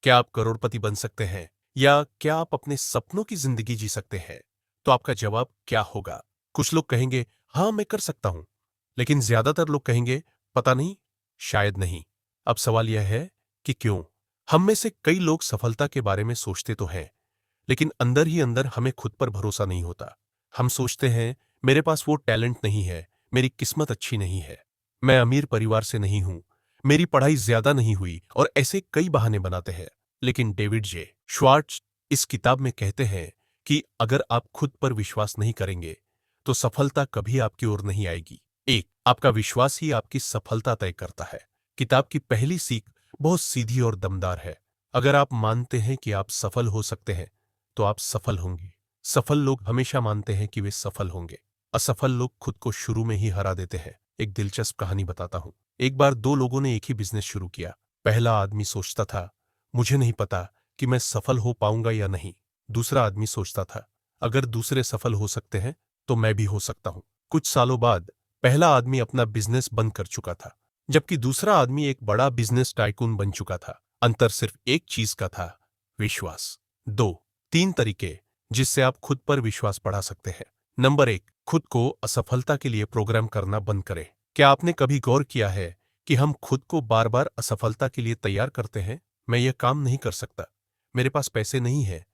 क्या आप करोड़पति बन सकते हैं या क्या आप अपने सपनों की जिंदगी जी सकते हैं? तो आपका जवाब क्या होगा? कुछ लोग कहेंगे हाँ मैं कर सकता हूं, लेकिन ज्यादातर लोग कहेंगे पता नहीं, शायद नहीं। अब सवाल यह है कि क्यों? हम में से कई लोग सफलता के बारे में सोचते तो हैं, लेकिन अंदर ही अंदर हमें खुद पर भरोसा नहीं होता। हम सोचते हैं मेरे पास वो टैलेंट नहीं है, मेरी किस्मत अच्छी नहीं है, मैं अमीर परिवार से नहीं हूं, मेरी पढ़ाई ज्यादा नहीं हुई और ऐसे कई बहाने बनाते हैं। लेकिन डेविड जे श्वार्ट्ज इस किताब में कहते हैं कि अगर आप खुद पर विश्वास नहीं करेंगे तो सफलता कभी आपकी ओर नहीं आएगी। एक, आपका विश्वास ही आपकी सफलता तय करता है। किताब की पहली सीख बहुत सीधी और दमदार है। अगर आप मानते हैं कि आप सफल हो सकते हैं तो आप सफल होंगे। सफल लोग हमेशा मानते हैं कि वे सफल होंगे। असफल लोग खुद को शुरू में ही हरा देते हैं। एक दिलचस्प कहानी बताता हूं। एक बार दो लोगों ने एक ही बिजनेस शुरू किया। पहला आदमी सोचता था मुझे नहीं पता कि मैं सफल हो पाऊंगा या नहीं। दूसरा आदमी सोचता था अगर दूसरे सफल हो सकते हैं तो मैं भी हो सकता हूं। कुछ सालों बाद पहला आदमी अपना बिजनेस बंद कर चुका था, जबकि दूसरा आदमी एक बड़ा बिजनेस टाइकून बन चुका था। अंतर सिर्फ एक चीज का था, विश्वास। दो, तीन तरीके जिससे आप खुद पर विश्वास बढ़ा सकते हैं। नंबर एक, खुद को असफलता के लिए प्रोग्राम करना बंद करें। क्या आपने कभी गौर किया है कि हम खुद को बार बार असफलता के लिए तैयार करते हैं? मैं यह काम नहीं कर सकता, मेरे पास पैसे नहीं है,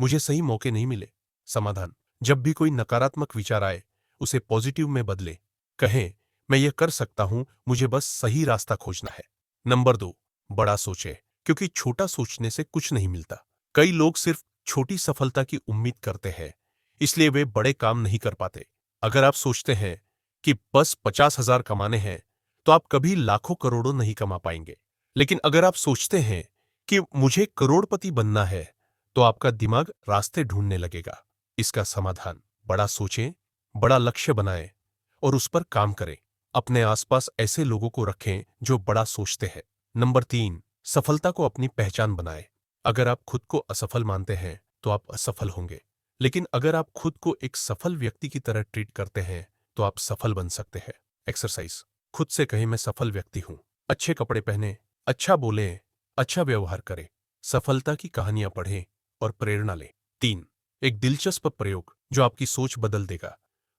मुझे सही मौके नहीं मिले। समाधान, जब भी कोई नकारात्मक विचार आए उसे पॉजिटिव में बदले। कहें मैं यह कर सकता हूं, मुझे बस सही रास्ता खोजना है। नंबर दो, बड़ा सोचें, क्योंकि छोटा सोचने से कुछ नहीं मिलता। कई लोग सिर्फ छोटी सफलता की उम्मीद करते हैं, इसलिए वे बड़े काम नहीं कर पाते। अगर आप सोचते हैं कि बस 50,000 कमाने हैं तो आप कभी लाखों करोड़ों नहीं कमा पाएंगे। लेकिन अगर आप सोचते हैं कि मुझे करोड़पति बनना है तो आपका दिमाग रास्ते ढूंढने लगेगा। इसका समाधान, बड़ा सोचें, बड़ा लक्ष्य बनाएं और उस पर काम करें। अपने आसपास ऐसे लोगों को रखें जो बड़ा सोचते हैं। नंबर तीन, सफलता को अपनी पहचान बनाएं। अगर आप खुद को असफल मानते हैं तो आप असफल होंगे, लेकिन अगर आप खुद को एक सफल व्यक्ति की तरह ट्रीट करते हैं तो आप सफल बन सकते हैं। एक्सरसाइज, खुद से कहें मैं सफल व्यक्ति हूं। अच्छे कपड़े पहने, अच्छा बोलें, अच्छा व्यवहार करें, सफलता की कहानियां पढ़ें और प्रेरणा लें। तीन, एक दिलचस्प प्रयोग जो आपकी सोच बदल देगा।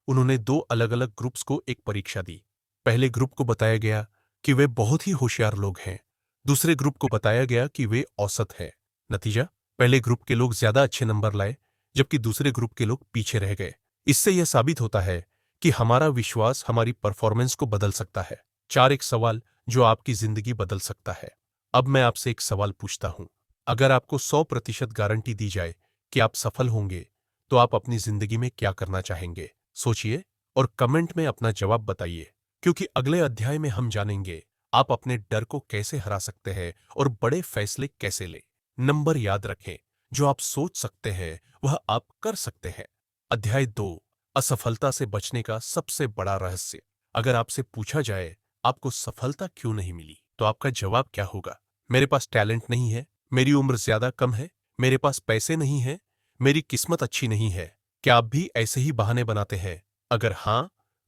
उन्होंने दो अलग अलग ग्रुप्स को एक परीक्षा दी। पहले ग्रुप को बताया गया कि वे बहुत ही होशियार लोग हैं, दूसरे ग्रुप को बताया गया कि वे औसत हैं। नतीजा, पहले ग्रुप के लोग ज्यादा अच्छे नंबर लाए, जबकि दूसरे ग्रुप के लोग पीछे रह गए। इससे यह साबित होता है कि हमारा विश्वास हमारी परफॉर्मेंस को बदल सकता है। चार, एक सवाल जो आपकी जिंदगी बदल सकता है। अब मैं आपसे एक सवाल पूछता हूं, अगर आपको 100% गारंटी दी जाए कि आप सफल होंगे तो आप अपनी जिंदगी में क्या करना चाहेंगे? सोचिए और कमेंट में अपना जवाब बताइए, क्योंकि अगले अध्याय में हम जानेंगे आप अपने डर को कैसे हरा सकते हैं और बड़े फैसले कैसे लें। नंबर याद रखें, जो आप सोच सकते हैं वह आप कर सकते हैं। अध्याय 2, असफलता से बचने का सबसे बड़ा रहस्य। अगर आपसे पूछा जाए आपको सफलता क्यों नहीं मिली तो आपका जवाब क्या होगा? मेरे पास टैलेंट नहीं है, मेरी उम्र ज्यादा कम है, मेरे पास पैसे नहीं है, मेरी किस्मत अच्छी नहीं है। क्या आप भी ऐसे ही बहाने बनाते हैं? अगर हां,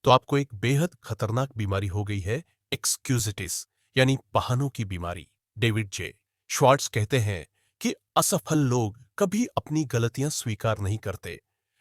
तो आपको एक बेहद खतरनाक बीमारी हो गई है, एक्सक्यूजिटिस, यानी बहानों की बीमारी। डेविड जे श्वार्ट्ज कहते हैं कि असफल लोग कभी अपनी गलतियां स्वीकार नहीं करते,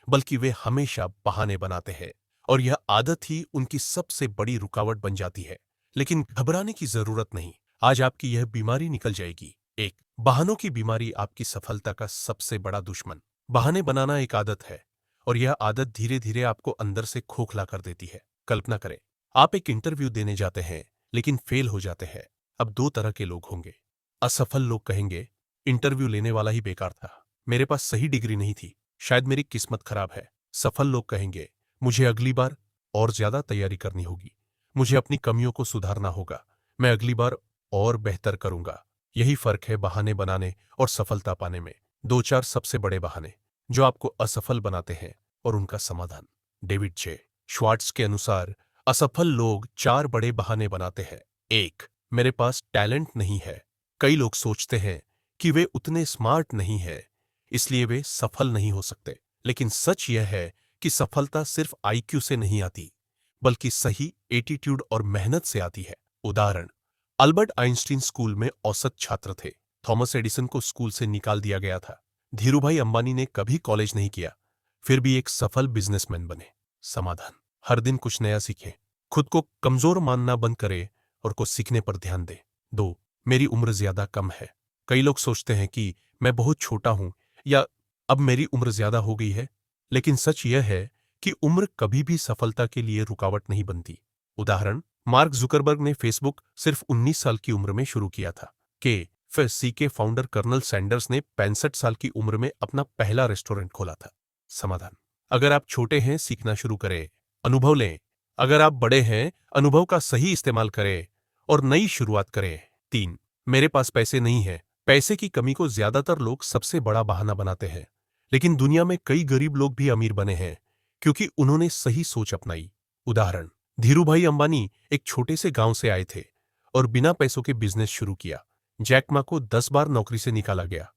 बल्कि वे हमेशा बहाने बनाते हैं और यह आदत ही उनकी सबसे बड़ी रुकावट बन जाती है। लेकिन घबराने की जरूरत नहीं, आज आपकी यह बीमारी निकल जाएगी। एक, बहानों की बीमारी आपकी सफलता का सबसे बड़ा दुश्मन। बहाने बनाना एक आदत है और यह आदत धीरे धीरे आपको अंदर से खोखला कर देती है। कल्पना करें, आप एक इंटरव्यू देने जाते हैं लेकिन फेल हो जाते हैं। अब दो तरह के लोग होंगे। असफल लोग कहेंगे इंटरव्यू लेने वाला ही बेकार था, मेरे पास सही डिग्री नहीं थी, शायद मेरी किस्मत खराब है। सफल लोग कहेंगे मुझे अगली बार और ज्यादा तैयारी करनी होगी, मुझे अपनी कमियों को सुधारना होगा, मैं अगली बार और बेहतर करूंगा। यही फर्क है बहाने बनाने और सफलता पाने में। दो चार सबसे बड़े बहाने जो आपको असफल बनाते हैं और उनका समाधान। डेविड जे श्वार्ट्ज के अनुसार असफल लोग चार बड़े बहाने बनाते हैं। एक, मेरे पास टैलेंट नहीं है। कई लोग सोचते हैं कि वे उतने स्मार्ट नहीं हैं, इसलिए वे सफल नहीं हो सकते। लेकिन सच यह है कि सफलता सिर्फ आईक्यू से नहीं आती, बल्कि सही एटीट्यूड और मेहनत से आती है। उदाहरण, अल्बर्ट आइंस्टीन स्कूल में औसत छात्र थे, थॉमस एडिसन को स्कूल से निकाल दिया गया था। धीरूभाई अंबानी ने कभी कॉलेज नहीं किया, फिर भी एक सफल बिजनेसमैन बने। समाधान: हर दिन कुछ नया सीखें, खुद को कमजोर मानना बंद करें और कुछ सीखने पर ध्यान दें। 2. मेरी उम्र ज्यादा कम है। कई लोग सोचते हैं कि मैं बहुत छोटा हूं या अब मेरी उम्र ज्यादा हो गई है, लेकिन सच यह है कि उम्र कभी भी सफलता के लिए रुकावट नहीं बनती। उदाहरण: मार्क जुकरबर्ग ने फेसबुक सिर्फ 19 साल की उम्र में शुरू किया था। KFC के फाउंडर कर्नल सैंडर्स ने 65 साल की उम्र में अपना पहला रेस्टोरेंट खोला था। समाधान: अगर आप छोटे हैं, सीखना शुरू करें, अनुभव लें। अगर आप बड़े हैं, अनुभव का सही इस्तेमाल करें और नई शुरुआत करें। 3. मेरे पास पैसे नहीं है। पैसे की कमी को ज्यादातर लोग सबसे बड़ा बहाना बनाते हैं, लेकिन दुनिया में कई गरीब लोग भी अमीर बने हैं क्योंकि उन्होंने सही सोच अपनाई। उदाहरण: धीरूभाई अंबानी एक छोटे से गांव से आए थे और बिना पैसों के बिजनेस शुरू किया। जैक मा को 10 बार नौकरी से निकाला गया,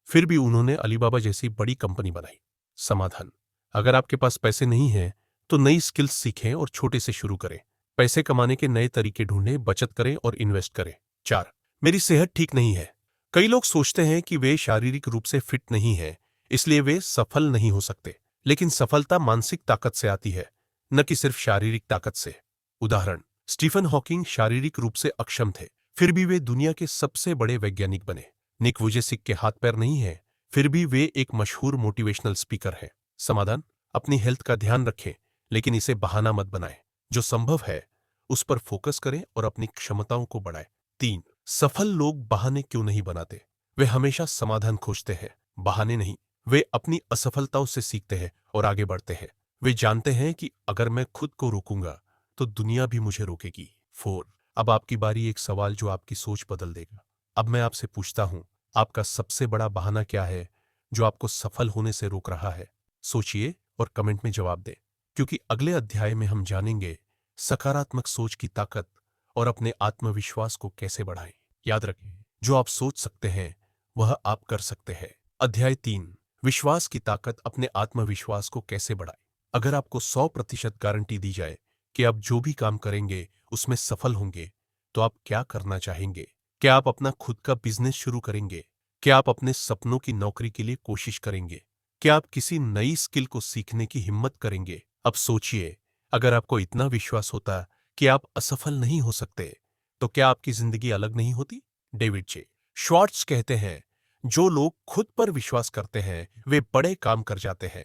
फिर भी उन्होंने अलीबाबा जैसी बड़ी कंपनी बनाई। समाधान: अगर आपके पास पैसे नहीं हैं, तो नई स्किल्स सीखें और छोटे से शुरू करें। पैसे कमाने के नए तरीके ढूंढें, बचत करें और इन्वेस्ट करें। 4. मेरी सेहत ठीक नहीं है। कई लोग सोचते हैं कि वे शारीरिक रूप से फिट नहीं हैं, इसलिए वे सफल नहीं हो सकते। लेकिन सफलता मानसिक ताकत से आती है, न कि सिर्फ शारीरिक ताकत से। उदाहरण: स्टीफन हॉकिंग शारीरिक रूप से अक्षम थे, फिर भी वे दुनिया के सबसे बड़े वैज्ञानिक बने। निक वुजेसिक के हाथ पैर नहीं है, फिर भी वे एक मशहूर मोटिवेशनल स्पीकर हैं। समाधान: अपनी हेल्थ का ध्यान रखें, लेकिन इसे बहाना मत बनाएं। जो संभव है उस पर फोकस करें और अपनी क्षमताओं को बढ़ाएं। 3. सफल लोग बहाने क्यों नहीं बनाते? वे हमेशा समाधान खोजते हैं, बहाने नहीं। वे अपनी असफलताओं से सीखते हैं और आगे बढ़ते हैं। वे जानते हैं कि अगर मैं खुद को रोकूंगा तो दुनिया भी मुझे रोकेगी। 4. अब आपकी बारी, एक सवाल जो आपकी सोच बदल देगा। अब मैं आपसे पूछता हूं, आपका सबसे बड़ा बहाना क्या है जो आपको सफल होने से रोक रहा है? सोचिए और कमेंट में जवाब दें, क्योंकि अगले अध्याय में हम जानेंगे सकारात्मक सोच की ताकत और अपने आत्मविश्वास को कैसे बढ़ाएं। याद रखें, जो आप सोच सकते हैं वह आप कर सकते हैं। अध्याय 3: विश्वास की ताकत, अपने आत्मविश्वास को कैसे बढ़ाएं। अगर आपको 100% गारंटी दी जाए कि आप जो भी काम करेंगे उसमें सफल होंगे, तो आप क्या करना चाहेंगे? क्या आप अपना खुद का बिजनेस शुरू करेंगे? क्या आप अपने सपनों की नौकरी के लिए कोशिश करेंगे? क्या आप किसी नई स्किल को सीखने की हिम्मत करेंगे? अब सोचिए, अगर आपको इतना विश्वास होता कि आप असफल नहीं हो सकते, तो क्या आपकी जिंदगी अलग नहीं होती? डेविड जे श्वार्ट्ज कहते हैं, जो लोग खुद पर विश्वास करते हैं वे बड़े काम कर जाते हैं,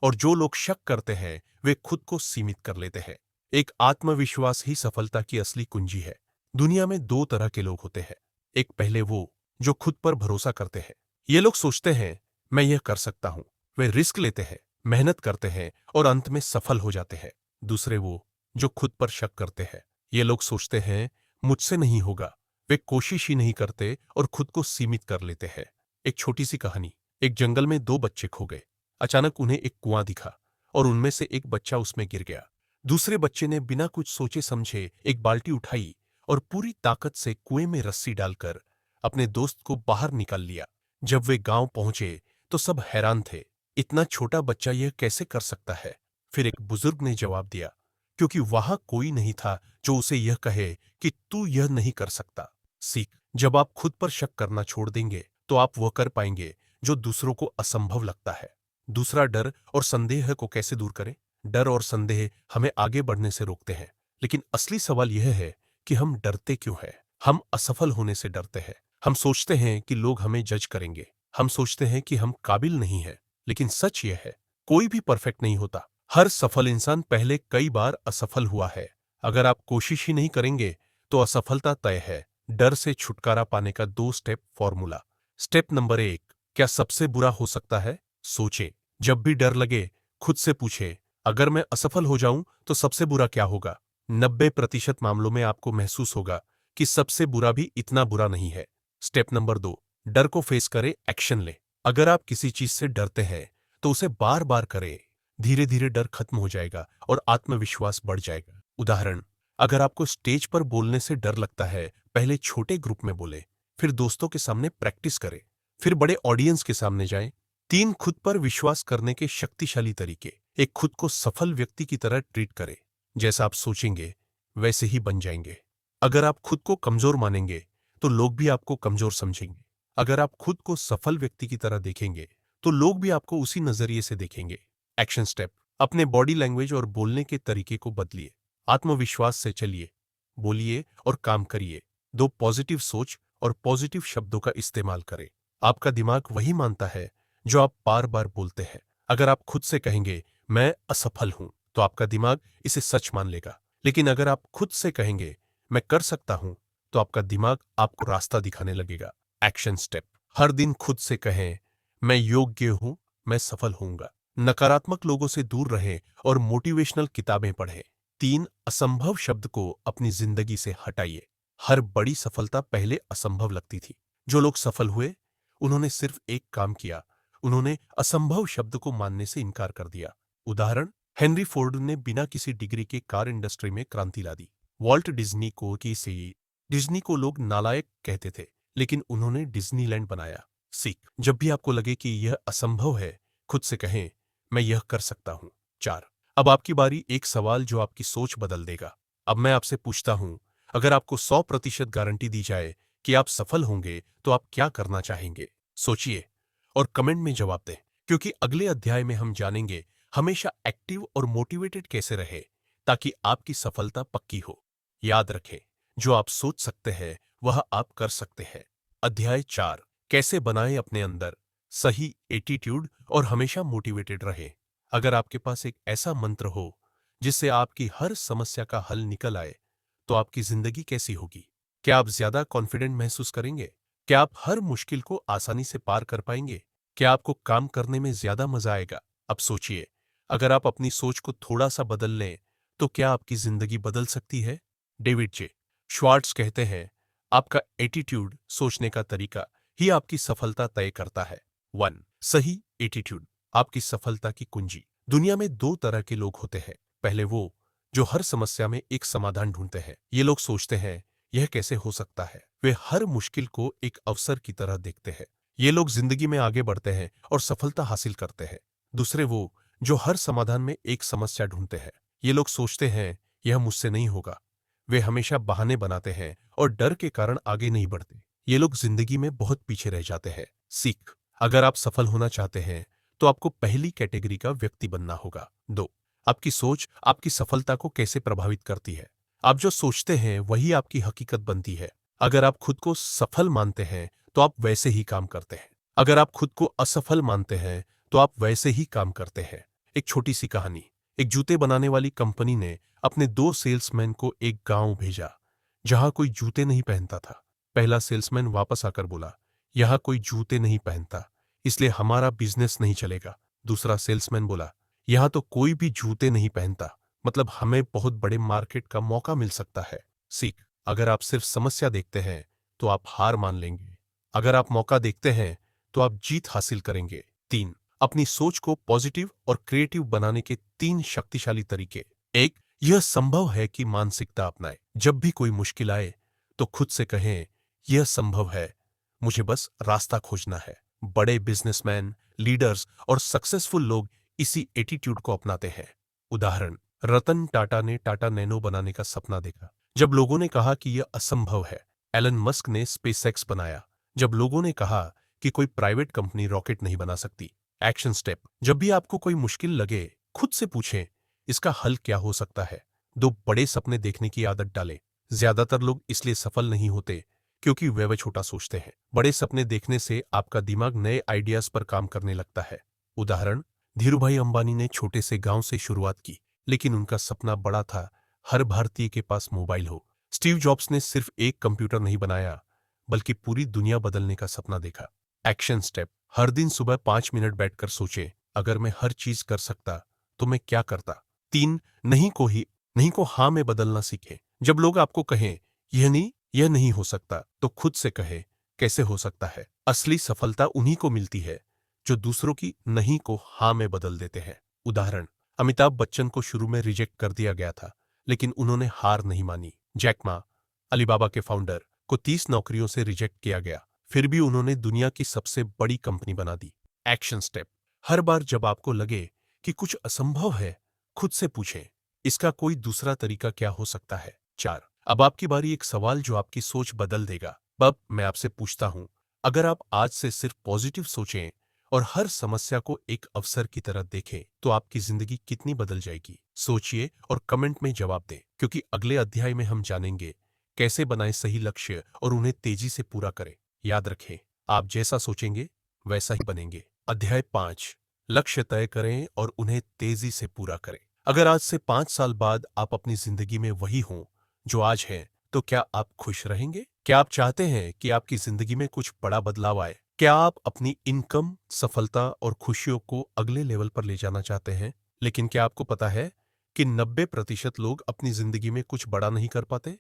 और जो लोग शक करते हैं वे खुद को सीमित कर लेते हैं। एक आत्मविश्वास ही सफलता की असली कुंजी है। दुनिया में 2 तरह के लोग होते हैं। एक, पहले वो जो खुद पर भरोसा करते हैं। ये लोग सोचते हैं मैं यह कर सकता हूं। वे रिस्क लेते हैं, मेहनत करते हैं और अंत में सफल हो जाते हैं। दूसरे, वो जो खुद पर शक करते हैं। ये लोग सोचते हैं मुझसे नहीं होगा। वे कोशिश ही नहीं करते और खुद को सीमित कर लेते हैं। एक छोटी सी कहानी। एक जंगल में 2 बच्चे खो गए। अचानक उन्हें एक कुआं दिखा और उनमें से एक बच्चा उसमें गिर गया। दूसरे बच्चे ने बिना कुछ सोचे समझे एक बाल्टी उठाई और पूरी ताकत से कुएं में रस्सी डालकर अपने दोस्त को बाहर निकाल लिया। जब वे गांव पहुंचे तो सब हैरान थे, इतना छोटा बच्चा यह कैसे कर सकता है? फिर एक बुजुर्ग ने जवाब दिया, क्योंकि वहां कोई नहीं था जो उसे यह कहे कि तू यह नहीं कर सकता। सीख: जब आप खुद पर शक करना छोड़ देंगे तो आप वह कर पाएंगे जो दूसरों को असंभव लगता है। दूसरा, डर और संदेह को कैसे दूर करें? डर और संदेह हमें आगे बढ़ने से रोकते हैं, लेकिन असली सवाल यह है कि हम डरते क्यों हैं? हम असफल होने से डरते हैं। हम सोचते हैं कि लोग हमें जज करेंगे। हम सोचते हैं कि हम काबिल नहीं हैं। लेकिन सच यह है, कोई भी परफेक्ट नहीं होता। हर सफल इंसान पहले कई बार असफल हुआ है। अगर आप कोशिश ही नहीं करेंगे तो असफलता तय है। डर से छुटकारा पाने का 2 स्टेप फॉर्मूला। स्टेप नंबर 1: क्या सबसे बुरा हो सकता है? सोचें। जब भी डर लगे, खुद से पूछें, अगर मैं असफल हो जाऊं तो सबसे बुरा क्या होगा? 90% मामलों में आपको महसूस होगा कि सबसे बुरा भी इतना बुरा नहीं है। स्टेप नंबर 2: डर को फेस करें, एक्शन लें। अगर आप किसी चीज से डरते हैं तो उसे बार बार करें। धीरे धीरे डर खत्म हो जाएगा और आत्मविश्वास बढ़ जाएगा। उदाहरण: अगर आपको स्टेज पर बोलने से डर लगता है, पहले छोटे ग्रुप में बोलें, फिर दोस्तों के सामने प्रैक्टिस करें, फिर बड़े ऑडियंस के सामने जाएं। 3 खुद पर विश्वास करने के शक्तिशाली तरीके। एक, खुद को सफल व्यक्ति की तरह ट्रीट करें। जैसा आप सोचेंगे वैसे ही बन जाएंगे। अगर आप खुद को कमजोर मानेंगे तो लोग भी आपको कमजोर समझेंगे। अगर आप खुद को सफल व्यक्ति की तरह देखेंगे तो लोग भी आपको उसी नजरिए से देखेंगे। एक्शन स्टेप, अपने बॉडी लैंग्वेज और बोलने के तरीके को बदलिए। आत्मविश्वास से चलिए, बोलिए और काम करिए। दो पॉजिटिव सोच और पॉजिटिव शब्दों का इस्तेमाल करें। आपका दिमाग वही मानता है जो आप बार बार बोलते हैं। अगर आप खुद से कहेंगे मैं असफल हूं, तो आपका दिमाग इसे सच मान लेगा। लेकिन अगर आप खुद से कहेंगे मैं कर सकता हूं, तो आपका दिमाग आपको रास्ता दिखाने लगेगा। एक्शन स्टेप, हर दिन खुद से कहें मैं योग्य हूं, मैं सफल होऊंगा। नकारात्मक लोगों से दूर रहें और मोटिवेशनल किताबें पढ़ें। 3 असंभव शब्द को अपनी जिंदगी से हटाइए। हर बड़ी सफलता पहले असंभव लगती थी। जो लोग सफल हुए, उन्होंने सिर्फ एक काम किया, उन्होंने असंभव शब्द को मानने से इनकार कर दिया। उदाहरण, हेनरी फोर्ड ने बिना किसी डिग्री के कार इंडस्ट्री में क्रांति ला दी। वॉल्ट डिज्नी को लोग नालायक कहते थे, लेकिन उन्होंने डिज्नीलैंड बनाया। सीख, जब भी आपको लगे कि यह असंभव है, खुद से कहें मैं यह कर सकता हूं। 4, अब आपकी बारी, एक सवाल जो आपकी सोच बदल देगा। अब मैं आपसे पूछता हूं, अगर आपको 100% गारंटी दी जाए कि आप सफल होंगे, तो आप क्या करना चाहेंगे? सोचिए और कमेंट में जवाब दें, क्योंकि अगले अध्याय में हम जानेंगे हमेशा एक्टिव और मोटिवेटेड कैसे रहे ताकि आपकी सफलता पक्की हो। याद रखें, जो आप सोच सकते हैं वह आप कर सकते हैं। अध्याय 4, कैसे बनाएं अपने अंदर सही एटीट्यूड और हमेशा मोटिवेटेड रहे। अगर आपके पास एक ऐसा मंत्र हो जिससे आपकी हर समस्या का हल निकल आए, तो आपकी जिंदगी कैसी होगी? क्या आप ज्यादा कॉन्फिडेंट महसूस करेंगे? क्या आप हर मुश्किल को आसानी से पार कर पाएंगे? क्या आपको काम करने में ज्यादा मजा आएगा? अब सोचिए, अगर आप अपनी सोच को थोड़ा सा बदल लें, तो क्या आपकी जिंदगी बदल सकती है? डेविड जे श्वार्ट्ज कहते हैं, आपका एटीट्यूड, सोचने का तरीका ही आपकी सफलता तय करता है। 1, सही एटीट्यूड आपकी सफलता की कुंजी। दुनिया में 2 तरह के लोग होते हैं। पहले वो जो हर समस्या में एक समाधान ढूंढते हैं। ये लोग सोचते हैं यह कैसे हो सकता है। वे हर मुश्किल को एक अवसर की तरह देखते हैं। ये लोग जिंदगी में आगे बढ़ते हैं और सफलता हासिल करते हैं। दूसरे वो जो हर समाधान में एक समस्या ढूंढते हैं। ये लोग सोचते हैं यह मुझसे नहीं होगा। वे हमेशा बहाने बनाते हैं और डर के कारण आगे नहीं बढ़ते। ये लोग जिंदगी में बहुत पीछे रह जाते हैं। सीख, अगर आप सफल होना चाहते हैं तो आपको पहली कैटेगरी का व्यक्ति बनना होगा। 2, आपकी सोच आपकी सफलता को कैसे प्रभावित करती है। आप जो सोचते हैं वही आपकी हकीकत बनती है। अगर आप खुद को सफल मानते हैं तो आप वैसे ही काम करते हैं। अगर आप खुद को असफल मानते हैं तो आप वैसे ही काम करते हैं। एक छोटी सी कहानी, एक जूते बनाने वाली कंपनी ने अपने 2 सेल्समैन को एक गांव भेजा जहां कोई जूते नहीं पहनता था। पहला सेल्समैन वापस आकर बोला, यहां कोई जूते नहीं पहनता, इसलिए हमारा बिजनेस नहीं चलेगा। दूसरा सेल्समैन बोला, यहां तो कोई भी जूते नहीं पहनता, मतलब हमें बहुत बड़े मार्केट का मौका मिल सकता है। सीख, अगर आप सिर्फ समस्या देखते हैं तो आप हार मान लेंगे। अगर आप मौका देखते हैं तो आप जीत हासिल करेंगे। 3, अपनी सोच को पॉजिटिव और क्रिएटिव बनाने के 3 शक्तिशाली तरीके। 1, यह संभव है कि मानसिकता अपनाएं। जब भी कोई मुश्किल आए तो खुद से कहें यह संभव है, मुझे बस रास्ता खोजना है। बड़े बिजनेसमैन, लीडर्स और सक्सेसफुल लोग इसी एटीट्यूड को अपनाते हैं। उदाहरण, रतन टाटा ने टाटा नैनो बनाने का सपना देखा जब लोगों ने कहा कि यह असंभव है। एलन मस्क ने स्पेसएक्स बनाया जब लोगों ने कहा कि कोई प्राइवेट कंपनी रॉकेट नहीं बना सकती। एक्शन स्टेप, जब भी आपको कोई मुश्किल लगे, खुद से पूछें इसका हल क्या हो सकता है। 2, बड़े सपने देखने की आदत डालें। ज्यादातर लोग इसलिए सफल नहीं होते क्योंकि वे छोटा सोचते हैं। बड़े सपने देखने से आपका दिमाग नए आइडियाज पर काम करने लगता है। उदाहरण, धीरूभाई अंबानी ने छोटे से गांव से शुरुआत की, लेकिन उनका सपना बड़ा था, हर भारतीय के पास मोबाइल हो। स्टीव जॉब्स ने सिर्फ एक कंप्यूटर नहीं बनाया, बल्कि पूरी दुनिया बदलने का सपना देखा। एक्शन स्टेप, हर दिन सुबह 5 मिनट बैठकर सोचें, अगर मैं हर चीज कर सकता तो मैं क्या करता। 3, नहीं को हाँ में बदलना सीखें। जब लोग आपको कहें यह नहीं हो सकता, तो खुद से कहें कैसे हो सकता है। असली सफलता उन्हीं को मिलती है जो दूसरों की नहीं को हाँ में बदल देते हैं। उदाहरण, अमिताभ बच्चन को शुरू में रिजेक्ट कर दिया गया था, लेकिन उन्होंने हार नहीं मानी। जैक मा, अलीबाबा के फाउंडर, को 30 नौकरियों से रिजेक्ट किया गया, फिर भी उन्होंने दुनिया की सबसे बड़ी कंपनी बना दी। एक्शन स्टेप, हर बार जब आपको लगे कि कुछ असंभव है, खुद से पूछें इसका कोई दूसरा तरीका क्या हो सकता है। 4, अब आपकी बारी, एक सवाल जो आपकी सोच बदल देगा। अब मैं आपसे पूछता हूं, अगर आप आज से सिर्फ पॉजिटिव सोचें और हर समस्या को एक अवसर की तरह देखें, तो आपकी जिंदगी कितनी बदल जाएगी। सोचिए और कमेंट में जवाब दें, क्योंकि अगले अध्याय में हम जानेंगे कैसे बनाएं सही लक्ष्य और उन्हें तेजी से पूरा करें। याद रखें, आप जैसा सोचेंगे वैसा ही बनेंगे। अध्याय 5, लक्ष्य तय करें और उन्हें तेजी से पूरा करें। अगर आज से 5 साल बाद आप अपनी जिंदगी में वही हों जो आज हैं, तो क्या आप खुश रहेंगे? क्या आप चाहते हैं कि आपकी जिंदगी में कुछ बड़ा बदलाव आए? क्या आप अपनी इनकम, सफलता और खुशियों को अगले लेवल पर ले जाना चाहते हैं? लेकिन क्या आपको पता है कि 90% लोग अपनी जिंदगी में कुछ बड़ा नहीं कर पाते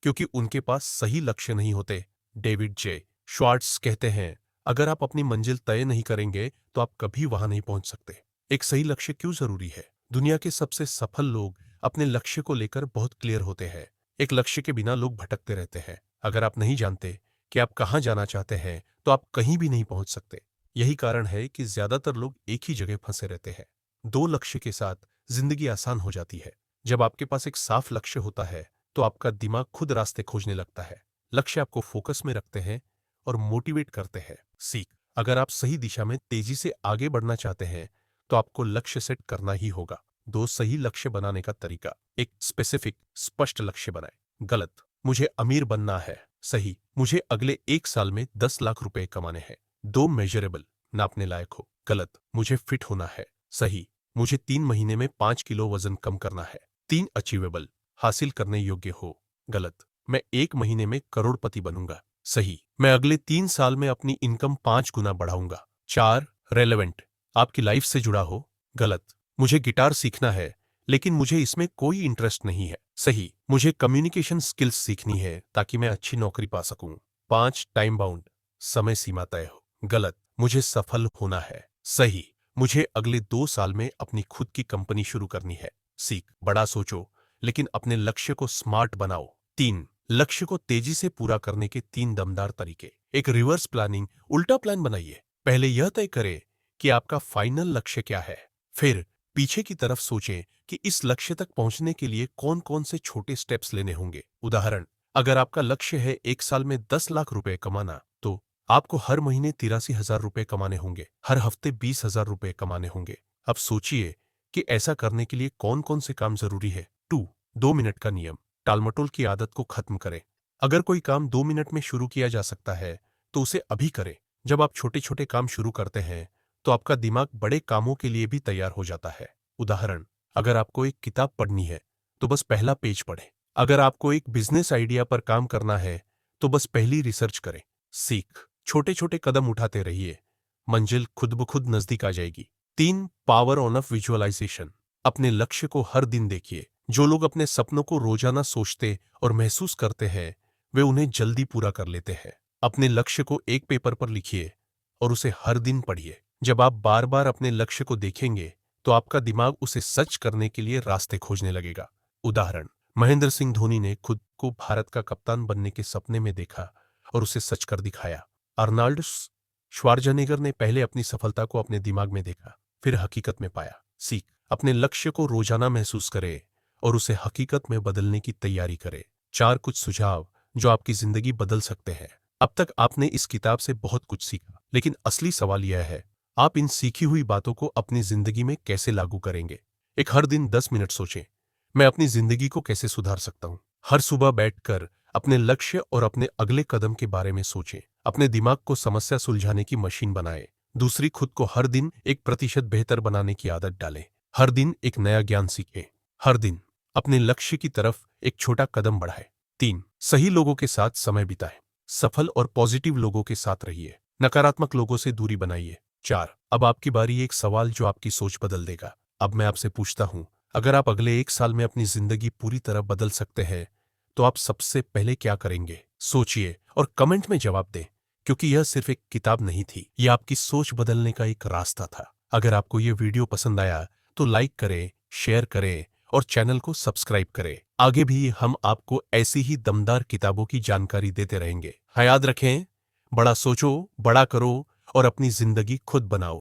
क्योंकि उनके पास सही लक्ष्य नहीं होते। डेविड जे श्वार्ट्ज कहते हैं, अगर आप अपनी मंजिल तय नहीं करेंगे तो आप कभी वहां नहीं पहुंच सकते। एक सही लक्ष्य क्यों जरूरी है? दुनिया के सबसे सफल लोग अपने लक्ष्य को लेकर बहुत क्लियर होते हैं। एक लक्ष्य के बिना लोग भटकते रहते हैं। अगर आप नहीं जानते कि आप कहां जाना चाहते हैं, तो आप कहीं भी नहीं पहुंच सकते। यही कारण है कि ज्यादातर लोग एक ही जगह फंसे रहते हैं। 2 लक्ष्य के साथ जिंदगी आसान हो जाती है। जब आपके पास एक साफ लक्ष्य होता है, तो आपका दिमाग खुद रास्ते खोजने लगता है। लक्ष्य आपको फोकस में रखते हैं और मोटिवेट करते हैं। सीख, अगर आप सही दिशा में तेजी से आगे बढ़ना चाहते हैं, तो आपको लक्ष्य सेट करना ही होगा। 2 सही लक्ष्य बनाने का तरीका। एक स्पेसिफिक, स्पष्ट लक्ष्य बनाएं। गलत, मुझे अमीर बनना है। सही, मुझे अगले 1 साल में 10 लाख रुपए कमाने हैं। 2 मेजरेबल, नापने लायक हो। गलत, मुझे फिट होना है। सही, मुझे 3 महीने में 5 किलो वजन कम करना है। 3 अचीवेबल, हासिल करने योग्य हो। गलत, मैं 1 महीने में करोड़पति बनूंगा। सही, मैं अगले 3 साल में अपनी इनकम 5 गुना बढ़ाऊंगा। 4 रेलेवेंट, आपकी लाइफ से जुड़ा हो। गलत, मुझे गिटार सीखना है लेकिन मुझे इसमें कोई इंटरेस्ट नहीं है। सही, मुझे कम्युनिकेशन स्किल्स सीखनी है ताकि मैं अच्छी नौकरी पा सकूं। 5 टाइम बाउंड, समय सीमा तय हो। गलत, मुझे सफल होना है। सही, मुझे अगले 2 साल में अपनी खुद की कंपनी शुरू करनी है। सीख, बड़ा सोचो लेकिन अपने लक्ष्य को स्मार्ट बनाओ। 3 लक्ष्य को तेजी से पूरा करने के 3 दमदार तरीके। एक रिवर्स प्लानिंग, उल्टा प्लान बनाइए। पहले यह तय करें कि आपका फाइनल लक्ष्य क्या है। फिर पीछे की तरफ सोचें कि इस लक्ष्य तक पहुंचने के लिए कौन कौन से छोटे स्टेप्स लेने होंगे। उदाहरण, अगर आपका लक्ष्य है 1 साल में 10 लाख रुपए कमाना, तो आपको हर महीने 83,000 रुपए कमाने होंगे, हर हफ्ते 20,000 रुपए कमाने होंगे। अब सोचिए कि ऐसा करने के लिए कौन कौन से काम जरूरी है। 2 मिनट का नियम, टालमटोल की आदत को खत्म करें। अगर कोई काम 2 मिनट में शुरू किया जा सकता है, तो उसे अभी करें। जब आप छोटे छोटे काम शुरू करते हैं, तो आपका दिमाग बड़े कामों के लिए भी तैयार हो जाता है। उदाहरण, अगर आपको एक किताब पढ़नी है, तो बस पहला पेज पढ़ें। अगर आपको एक बिजनेस आइडिया पर काम करना है, तो बस पहली रिसर्च करें। सीख, छोटे छोटे कदम उठाते रहिए, मंजिल खुद ब खुद नजदीक आ जाएगी। 3 पावर ऑफ विजुअलाइजेशन, अपने लक्ष्य को हर दिन देखिए। जो लोग अपने सपनों को रोजाना सोचते और महसूस करते हैं, वे उन्हें जल्दी पूरा कर लेते हैं। अपने लक्ष्य को एक पेपर पर लिखिए और उसे हर दिन पढ़िए। जब आप बार बार अपने लक्ष्य को देखेंगे, तो आपका दिमाग उसे सच करने के लिए रास्ते खोजने लगेगा। उदाहरण, महेंद्र सिंह धोनी ने खुद को भारत का कप्तान बनने के सपने में देखा और उसे सच कर दिखाया। अर्नाल्ड श्वार्ज़नेगर ने पहले अपनी सफलता को अपने दिमाग में देखा, फिर हकीकत में पाया। सीख, अपने लक्ष्य को रोजाना महसूस करें और उसे हकीकत में बदलने की तैयारी करें। 4 कुछ सुझाव जो आपकी जिंदगी बदल सकते हैं। अब तक आपने इस किताब से बहुत कुछ सीखा, लेकिन असली सवाल यह है, आप इन सीखी हुई बातों को अपनी जिंदगी में कैसे लागू करेंगे। एक हर दिन 10 मिनट सोचें, मैं अपनी जिंदगी को कैसे सुधार सकता हूं। हर सुबह बैठकर अपने लक्ष्य और अपने अगले कदम के बारे में सोचें। अपने दिमाग को समस्या सुलझाने की मशीन बनाएं। दूसरी, खुद को हर दिन 1% बेहतर बनाने की आदत डालें। हर दिन एक नया ज्ञान सीखें। हर दिन अपने लक्ष्य की तरफ एक छोटा कदम बढ़ाएं। 3 सही लोगों के साथ समय बिताएं। सफल और पॉजिटिव लोगों के साथ रहिए, नकारात्मक लोगों से दूरी बनाइए। 4 अब आपकी बारी, एक सवाल जो आपकी सोच बदल देगा। अब मैं आपसे पूछता हूं, अगर आप अगले 1 साल में अपनी जिंदगी पूरी तरह बदल सकते हैं, तो आप सबसे पहले क्या करेंगे? सोचिए और कमेंट में जवाब दें, क्योंकि यह सिर्फ एक किताब नहीं थी, यह आपकी सोच बदलने का एक रास्ता था। अगर आपको यह वीडियो पसंद आया, तो लाइक करें, शेयर करें और चैनल को सब्सक्राइब करें। आगे भी हम आपको ऐसी ही दमदार किताबों की जानकारी देते रहेंगे। हाँ, याद रखें, बड़ा सोचो, बड़ा करो और अपनी जिंदगी खुद बनाओ।